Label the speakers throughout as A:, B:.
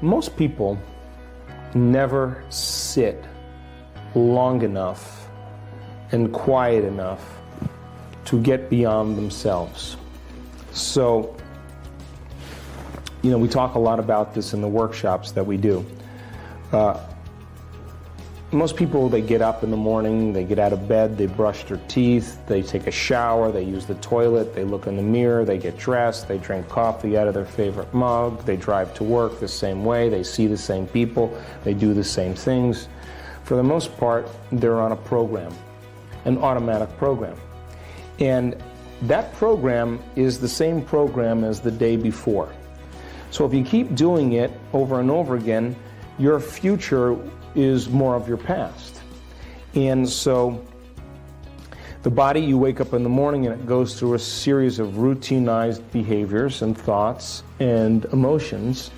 A: Most people never sit long enough and quiet enough to get beyond themselves. So, we talk a lot about this in the workshops that we do. Most people, they get up in the morning, they get out of bed, they brush their teeth, they take a shower, they use the toilet, they look in the mirror, they get dressed, they drink coffee out of their favorite mug, they drive to work the same way, they see the same people, they do the same things. For the most part, they're on a program, an automatic program. And that program is the same program as the day before. So if you keep doing it over and over again, your future is more of your past. And so the body, you wake up in the morning and it goes through a series of routinized behaviors and thoughts and emotions,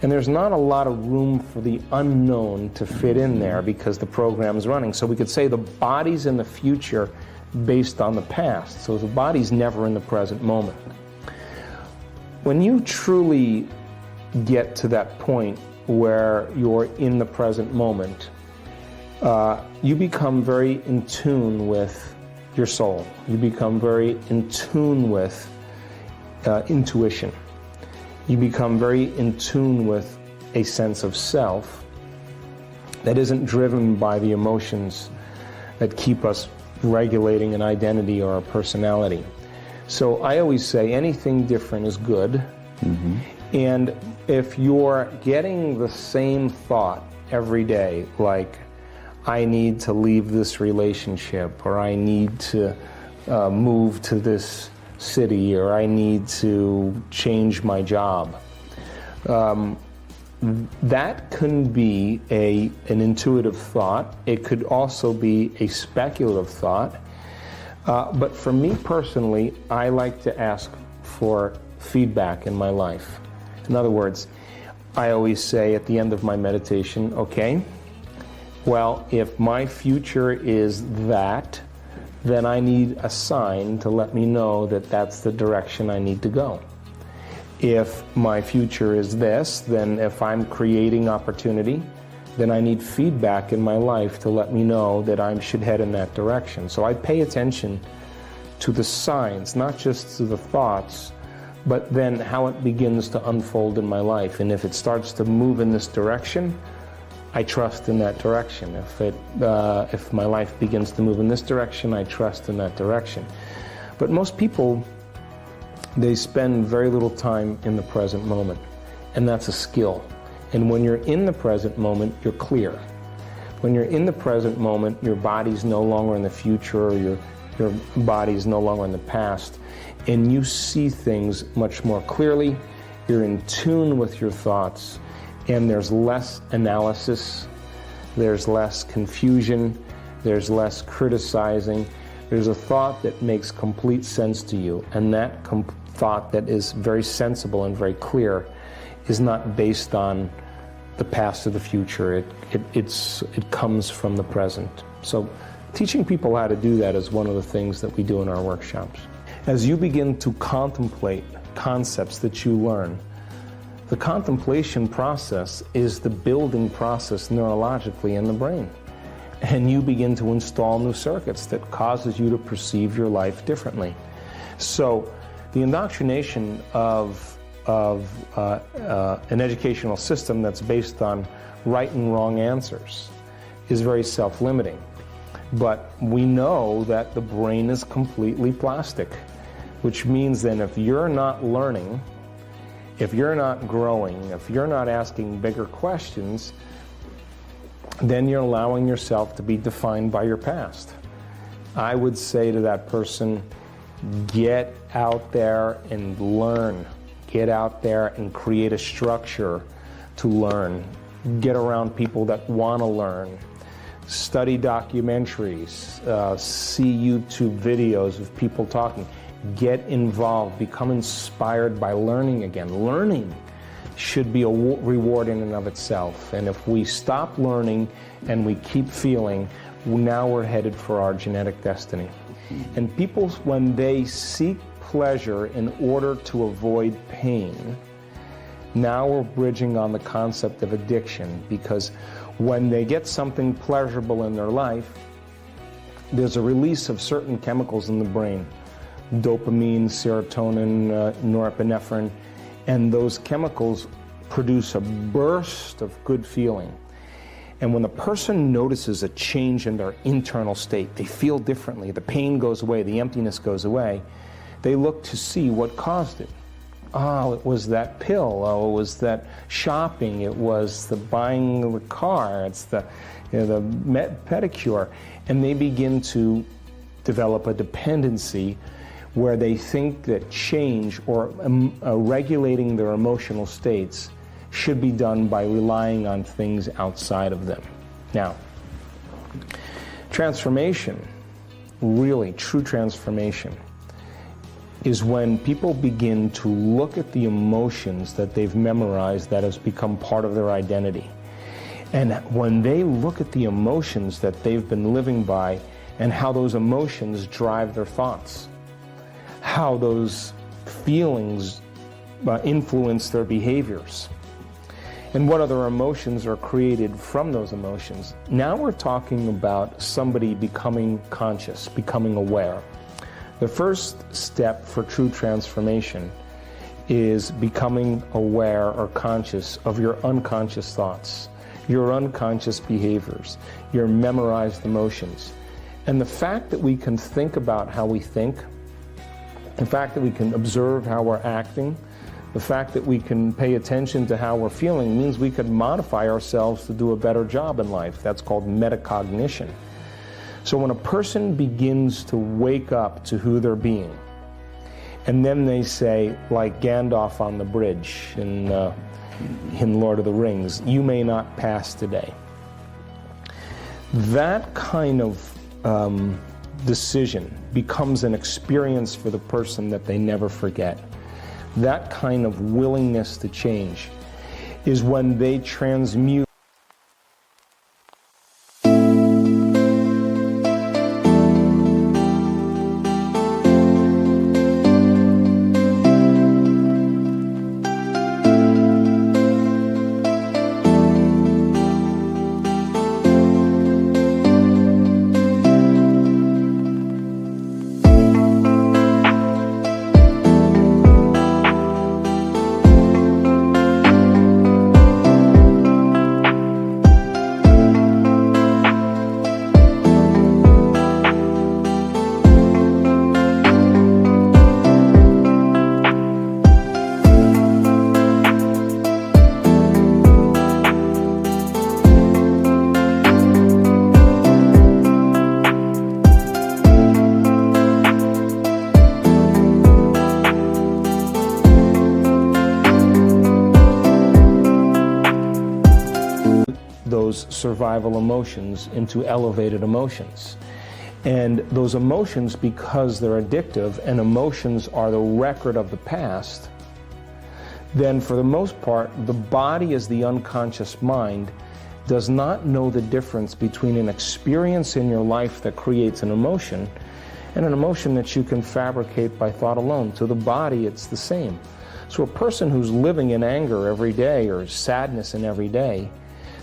A: and there's not a lot of room for the unknown to fit in there because the program's running. So we could say the body's in the future based on the past. So the body's never in the present moment. When you truly get to that point where you're in the present moment, you become very in tune with your soul. You become very in tune with intuition. You become very in tune with a sense of self that isn't driven by the emotions that keep us regulating an identity or a personality. So I always say anything different is good. Mm-hmm. And if you're getting the same thought every day, like, I need to leave this relationship, or I need to move to this city, or I need to change my job, that can be an intuitive thought. It could also be a speculative thought. But for me personally, I like to ask for feedback in my life. In other words, I always say at the end of my meditation, okay, well, if my future is that, then I need a sign to let me know that that's the direction I need to go. If my future is this, then if I'm creating opportunity, then I need feedback in my life to let me know that I should head in that direction. So I pay attention to the signs, not just to the thoughts, but then how it begins to unfold in my life. And if it starts to move in this direction, I trust in that direction. If my life begins to move in this direction, I trust in that direction. But most people, they spend very little time in the present moment, and that's a skill. And when you're in the present moment, you're clear. When you're in the present moment, your body's no longer in the future, or your body's no longer in the past, and you see things much more clearly. You're in tune with your thoughts, and there's less analysis, there's less confusion, there's less criticizing. There's a thought that makes complete sense to you, and that thought that is very sensible and very clear is not based on the past or the future. It comes from the present. So teaching people how to do that is one of the things that we do in our workshops. As you begin to contemplate concepts that you learn, the contemplation process is the building process neurologically in the brain. And you begin to install new circuits that causes you to perceive your life differently. So the indoctrination of an educational system that's based on right and wrong answers is very self-limiting. But we know that the brain is completely plastic, which means then if you're not learning, if you're not growing, if you're not asking bigger questions, then you're allowing yourself to be defined by your past. I would say to that person, get out there and learn. Get out there and create a structure to learn. Get around people that want to learn. Study documentaries, see YouTube videos of people talking. Get involved, become inspired by learning again. Learning should be a reward in and of itself. And if we stop learning and we keep feeling, now we're headed for our genetic destiny. And people, when they seek pleasure in order to avoid pain, Now we're bridging on the concept of addiction, because when they get something pleasurable in their life, there's a release of certain chemicals in the brain, dopamine, serotonin, norepinephrine, and those chemicals produce a burst of good feeling. And when the person notices a change in their internal state, they feel differently, the pain goes away, the emptiness goes away, they look to see what caused it. Oh, it was that pill, oh, it was that shopping, it was the buying the car, it's the, the pedicure. And they begin to develop a dependency where they think that change or regulating their emotional states should be done by relying on things outside of them. Now, transformation, really true transformation, is when people begin to look at the emotions that they've memorized that has become part of their identity. And when they look at the emotions that they've been living by and how those emotions drive their thoughts, how those feelings influence their behaviors, and what other emotions are created from those emotions. Now we're talking about somebody becoming conscious, becoming aware. The first step for true transformation is becoming aware or conscious of your unconscious thoughts, your unconscious behaviors, your memorized emotions. And the fact that we can think about how we think, the fact that we can observe how we're acting, the fact that we can pay attention to how we're feeling means we could modify ourselves to do a better job in life. That's called metacognition. So when a person begins to wake up to who they're being, and then they say, like Gandalf on the bridge in Lord of the Rings, "You may not pass today." That kind of decision becomes an experience for the person that they never forget. That kind of willingness to change is when they transmute those survival emotions into elevated emotions. And those emotions, because they're addictive and emotions are the record of the past, then for the most part, the body as the unconscious mind does not know the difference between an experience in your life that creates an emotion and an emotion that you can fabricate by thought alone. To the body, it's the same. So a person who's living in anger every day or sadness in every day,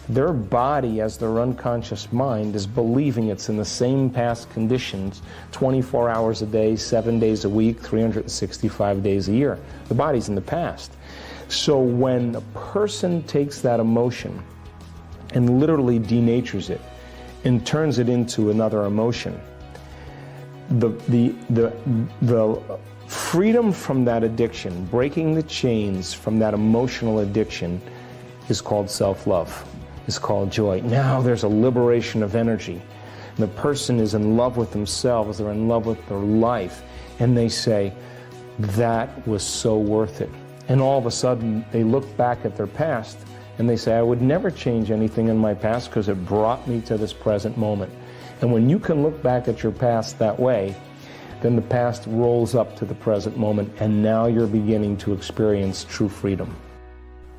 A: their body as their unconscious mind is believing it's in the same past conditions 24 hours a day, 7 days a week, 365 days a year. The body's in the past. So when a person takes that emotion and literally denatures it and turns it into another emotion, the freedom from that addiction, breaking the chains from that emotional addiction, is called self-love. Is called joy. Now there's a liberation of energy. The person is in love with themselves, they're in love with their life, and they say, that was so worth it. And all of a sudden, they look back at their past, and they say, I would never change anything in my past because it brought me to this present moment. And when you can look back at your past that way, then the past rolls up to the present moment, and now you're beginning to experience true freedom.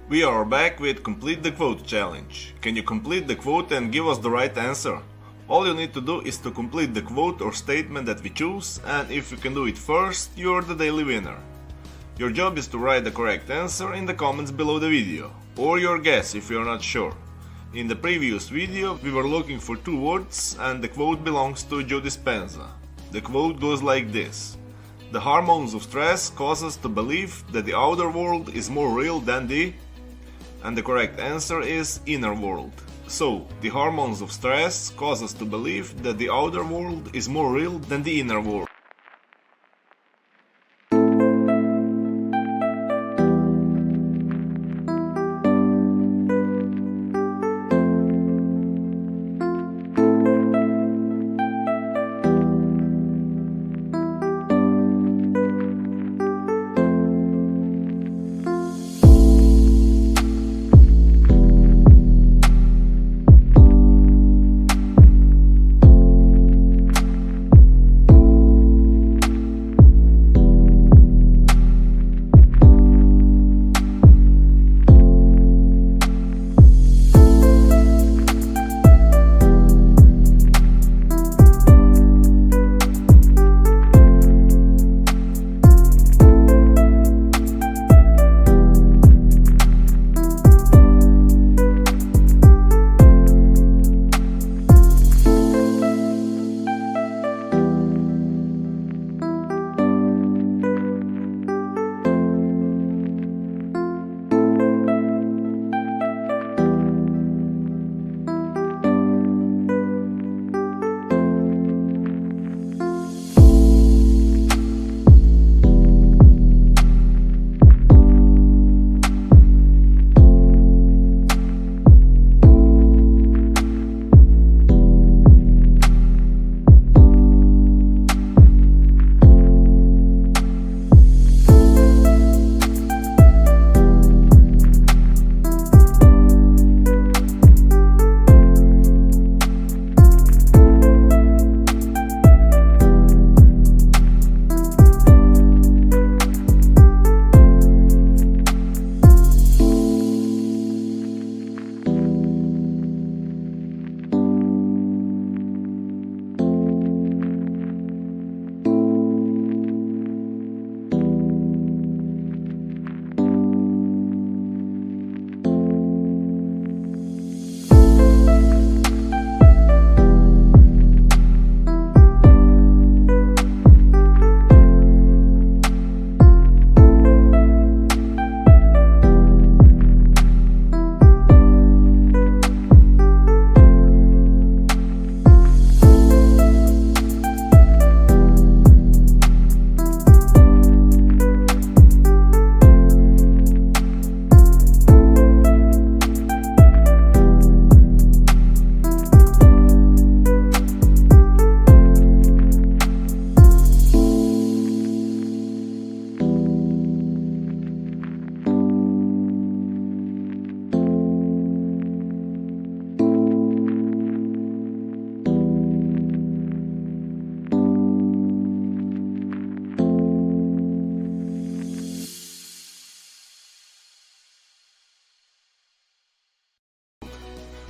B: We are back with Complete the Quote challenge. Can you complete the quote and give us the right answer? All you need to do is to complete the quote or statement that we choose, and if you can do it first, you're the daily winner. Your job is to write the correct answer in the comments below the video, or your guess if you're not sure. In the previous video we were looking for two words and the quote belongs to Joe Dispenza. The quote goes like this: "The hormones of stress cause us to believe that the outer world is more real than the..." And the correct answer is inner world. So, the hormones of stress cause us to believe that the outer world is more real than the inner world.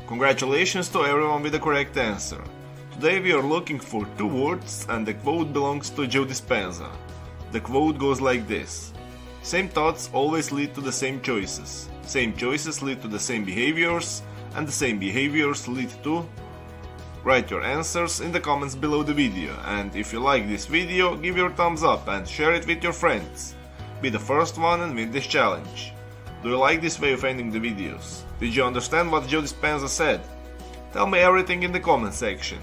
B: Congratulations to everyone with the correct answer. Today we are looking for two words and the quote belongs to Joe Dispenza. The quote goes like this: "Same thoughts always lead to the same choices. Same choices lead to the same behaviors, and the same behaviors lead to..." Write your answers in the comments below the video, and if you like this video, give your thumbs up and share it with your friends. Be the first one and win this challenge. Do you like this way of ending the videos? Did you understand what Joe Dispenza said? Tell me everything in the comment section.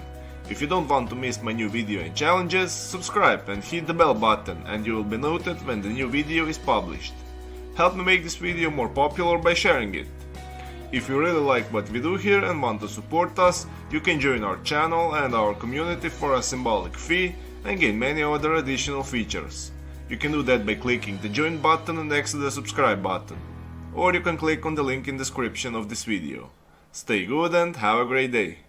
B: If you don't want to miss my new video and challenges, subscribe and hit the bell button and you will be notified when the new video is published. Help me make this video more popular by sharing it. If you really like what we do here and want to support us, you can join our channel and our community for a symbolic fee and gain many other additional features. You can do that by clicking the join button next to the subscribe button. Or you can click on the link in the description of this video. Stay good and have a great day.